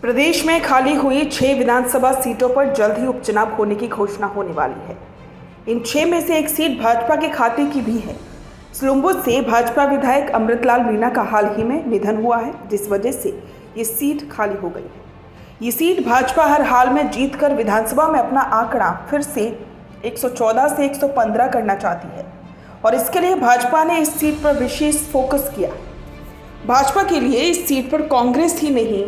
प्रदेश में खाली हुई 6 विधानसभा सीटों पर जल्द ही उपचुनाव होने की घोषणा होने वाली है। इन 6 में से एक सीट भाजपा के खाते की भी है। स्लुम्बु से भाजपा विधायक अमृतलाल मीणा का हाल ही में निधन हुआ है, जिस वजह से ये सीट खाली हो गई है। ये सीट भाजपा हर हाल में जीतकर विधानसभा में अपना आंकड़ा फिर से 114 से 115 करना चाहती है और इसके लिए भाजपा ने इस सीट पर विशेष फोकस किया। भाजपा के लिए इस सीट पर कांग्रेस ही नहीं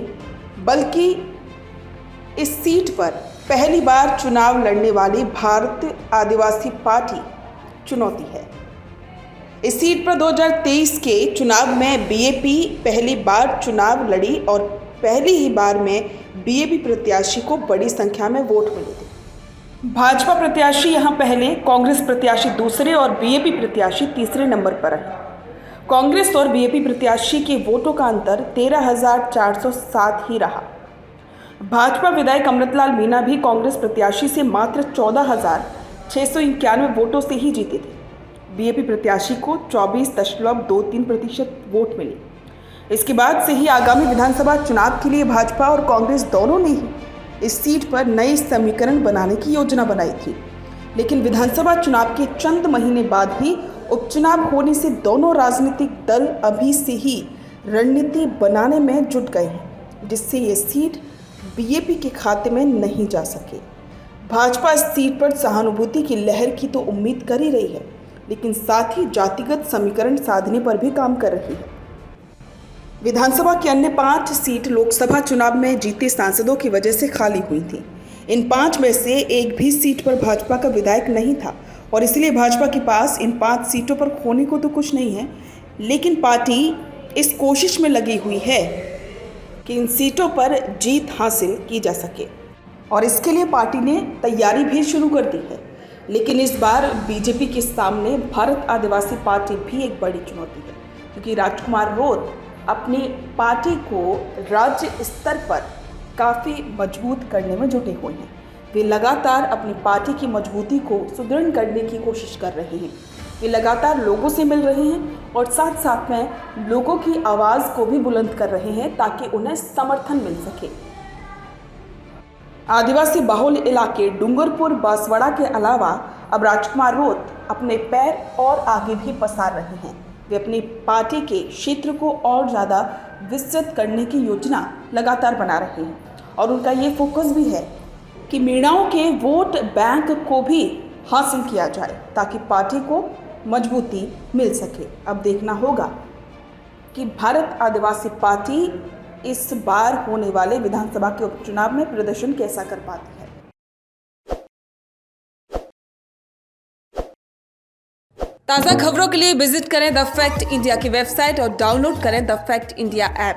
बल्कि इस सीट पर पहली बार चुनाव लड़ने वाली भारत आदिवासी पार्टी चुनौती है। इस सीट पर 2023 के चुनाव में बीएपी पहली बार चुनाव लड़ी और पहली ही बार में बीएपी प्रत्याशी को बड़ी संख्या में वोट मिले थे। भाजपा प्रत्याशी यहां पहले, कांग्रेस प्रत्याशी दूसरे और बीएपी प्रत्याशी तीसरे नंबर पर रहे। कांग्रेस और बीएपी प्रत्याशी के वोटों का अंतर 13,407 ही रहा। भाजपा विधायक अमृतलाल मीणा भी कांग्रेस प्रत्याशी से मात्र 14,691 वोटों से ही जीते थे। बीएपी प्रत्याशी को 24.23% वोट मिले। इसके बाद से ही आगामी विधानसभा चुनाव के लिए भाजपा और कांग्रेस दोनों ने ही इस सीट पर नए समीकरण बनाने की योजना बनाई थी, लेकिन विधानसभा चुनाव के चंद महीने बाद ही उपचुनाव होने से दोनों राजनीतिक दल अभी से ही रणनीति बनाने में जुट गए हैं, जिससे ये सीट बीएपी के खाते में नहीं जा सके। भाजपा इस सीट पर सहानुभूति की लहर की तो उम्मीद कर ही रही है, लेकिन साथ ही जातिगत समीकरण साधने पर भी काम कर रही है। विधानसभा की अन्य 5 सीट लोकसभा चुनाव में जीते सांसदों की वजह से खाली हुई थी। इन 5 में से एक भी सीट पर भाजपा का विधायक नहीं था और इसलिए भाजपा के पास इन 5 सीटों पर खोने को तो कुछ नहीं है, लेकिन पार्टी इस कोशिश में लगी हुई है कि इन सीटों पर जीत हासिल की जा सके और इसके लिए पार्टी ने तैयारी भी शुरू कर दी है। लेकिन इस बार बीजेपी के सामने भारत आदिवासी पार्टी भी एक बड़ी चुनौती है, क्योंकि राजकुमार रोत अपनी पार्टी को राज्य स्तर पर काफ़ी मजबूत करने में जुटे हुए हैं। वे लगातार अपनी पार्टी की मजबूती को सुदृढ़ करने की कोशिश कर रहे हैं। वे लगातार लोगों से मिल रहे हैं और साथ साथ में लोगों की आवाज़ को भी बुलंद कर रहे हैं ताकि उन्हें समर्थन मिल सके। आदिवासी बाहुल इलाके डूंगरपुर बांसवाड़ा के अलावा अब राजकुमार रोत अपने पैर और आगे भी पसार रहे हैं। वे अपनी पार्टी के क्षेत्र को और ज़्यादा विस्तृत करने की योजना लगातार बना रहे हैं और उनका ये फोकस भी है कि मीणाओं के वोट बैंक को भी हासिल किया जाए ताकि पार्टी को मजबूती मिल सके। अब देखना होगा कि भारत आदिवासी पार्टी इस बार होने वाले विधानसभा के उपचुनाव में प्रदर्शन कैसा कर पाती है। ताज़ा खबरों के लिए विजिट करें द फैक्ट इंडिया की वेबसाइट और डाउनलोड करें द फैक्ट इंडिया ऐप।